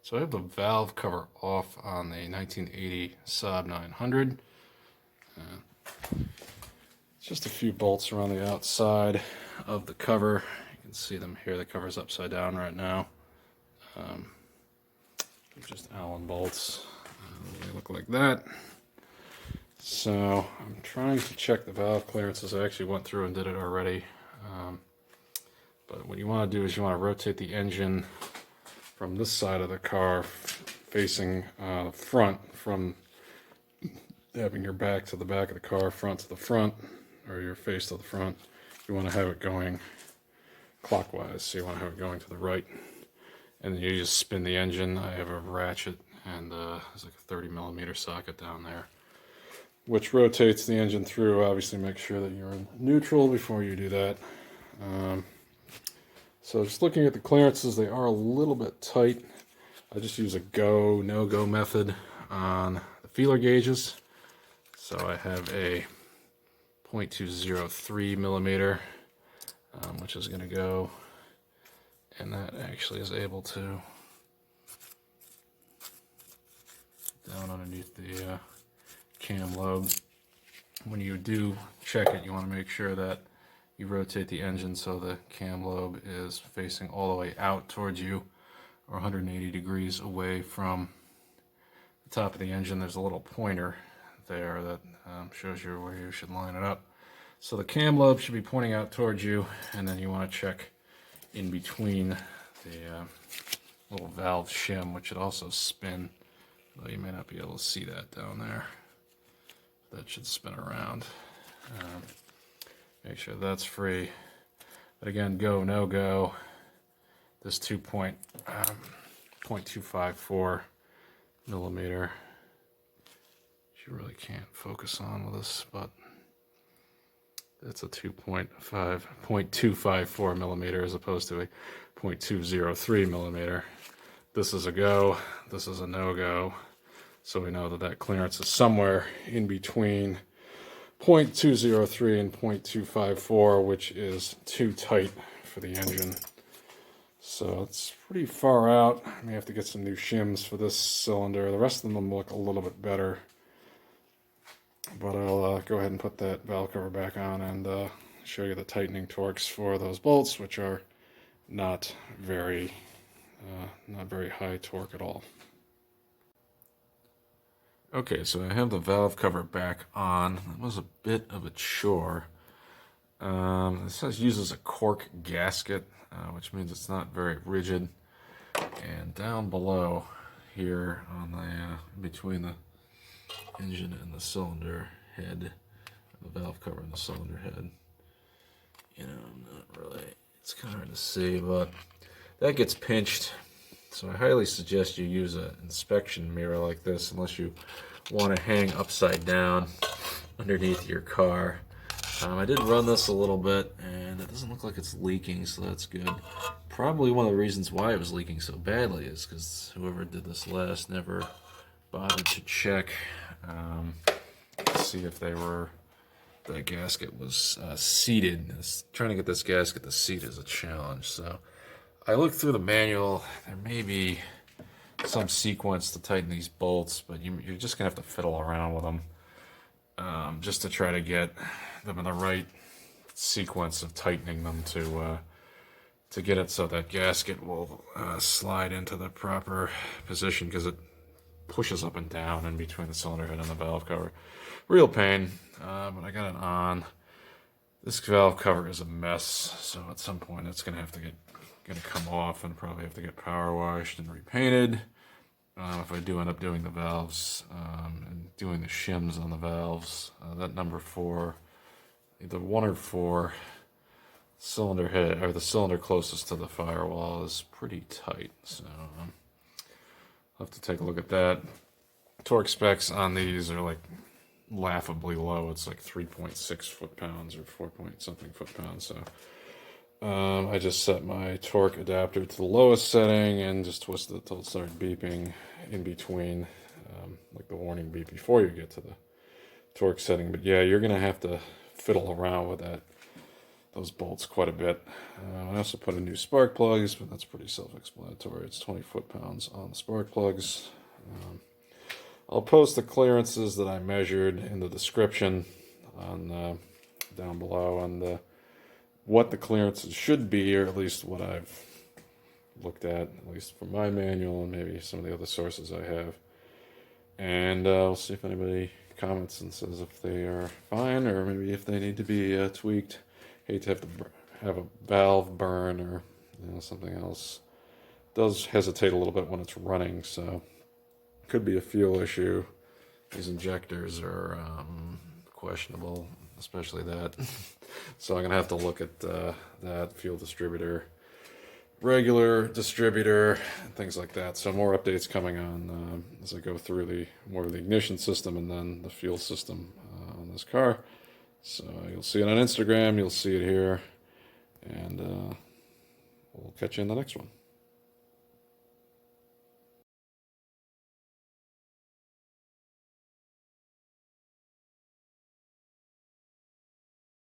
So I have the valve cover off on the 1980 Saab 900. It's just a few bolts around the outside of the cover. You can see them here. The cover's upside down right now. Just Allen bolts. They look like that. So I'm trying to check the valve clearances. I actually went through and did it already. But what you want to do is you want to rotate the engine from this side of the car facing the front, from having your back to the back of the car, front to the front, or your face to the front. You want to have it going clockwise, so you want to have it going to the right. And then you just spin the engine. I have a ratchet and there's like a 30mm socket down there, which rotates the engine through. Obviously make sure that you're in neutral before you do that. So just looking at the clearances, they are a little bit tight. I just use a go, no-go method on the feeler gauges. So I have a 0.203mm, which is going to go, and that actually is able to down underneath the cam lobe. When you do check it, you want to make sure that you rotate the engine so the cam lobe is facing all the way out towards you, or 180 degrees away from the top of the engine. There's a little pointer there that shows you where you should line it up. So the cam lobe should be pointing out towards you, and then you want to check in between the little valve shim, which should also spin, though you may not be able to see that down there. That should spin around. Make sure that's free. But again, go, no go. This 0.254mm. You really can't focus on with this, but it's a 0.254mm as opposed to a 0.203mm. This is a go, this is a no-go. So we know that that clearance is somewhere in between 0.203 and 0.254, which is too tight for the engine. So it's pretty far out. I may have to get some new shims for this cylinder. The rest of them look a little bit better. But I'll go ahead and put that valve cover back on and show you the tightening torques for those bolts, which are not very high torque at all. Okay, so I have the valve cover back on. That was a bit of a chore. It says uses a cork gasket, which means it's not very rigid. And down below here on the between the engine and the cylinder head, the valve cover and the cylinder head, you know, I'm not really, it's kind of hard to see, but that gets pinched. So I highly suggest you use an inspection mirror like this, unless you want to hang upside down underneath your car. I did run this a little bit, and it doesn't look like it's leaking, so that's good. Probably one of the reasons why it was leaking so badly is because whoever did this last never bothered to check to see if the gasket was seated. Trying to get this gasket to seat is a challenge, so I looked through the manual. There may be some sequence to tighten these bolts, but you're just going to have to fiddle around with them just to try to get them in the right sequence of tightening them to get it so that gasket will slide into the proper position, because it pushes up and down in between the cylinder head and the valve cover. Real pain, but I got it on. This valve cover is a mess, so at some point it's going to have to gonna come off and probably have to get power washed and repainted. If I do end up doing the valves and doing the shims on the valves, that number 4, either 1 or 4 cylinder head, or the cylinder closest to the firewall, is pretty tight. So I'll have to take a look at that. Torque specs on these are like laughably low. It's like 3.6 foot-pounds or 4-point-something foot-pounds. So I just set my torque adapter to the lowest setting and just twisted it till it started beeping in between, like the warning beep before you get to the torque setting. But yeah, you're going to have to fiddle around with that those bolts quite a bit. I also put in new spark plugs, but that's pretty self-explanatory. It's 20 foot-pounds on the spark plugs. I'll post the clearances that I measured in the description on down below on what the clearances should be, or at least what I've looked at least from my manual and maybe some of the other sources I have. And we'll see if anybody comments and says if they are fine or maybe if they need to be tweaked. Hate to have a valve burn or something else. It does hesitate a little bit when it's running, so could be a fuel issue. These injectors are questionable, especially that. So I'm gonna have to look at that fuel distributor, regular distributor, and things like that. So more updates coming on as I go through more of the ignition system and then the fuel system on this car. So you'll see it on Instagram, you'll see it here, and we'll catch you in the next one.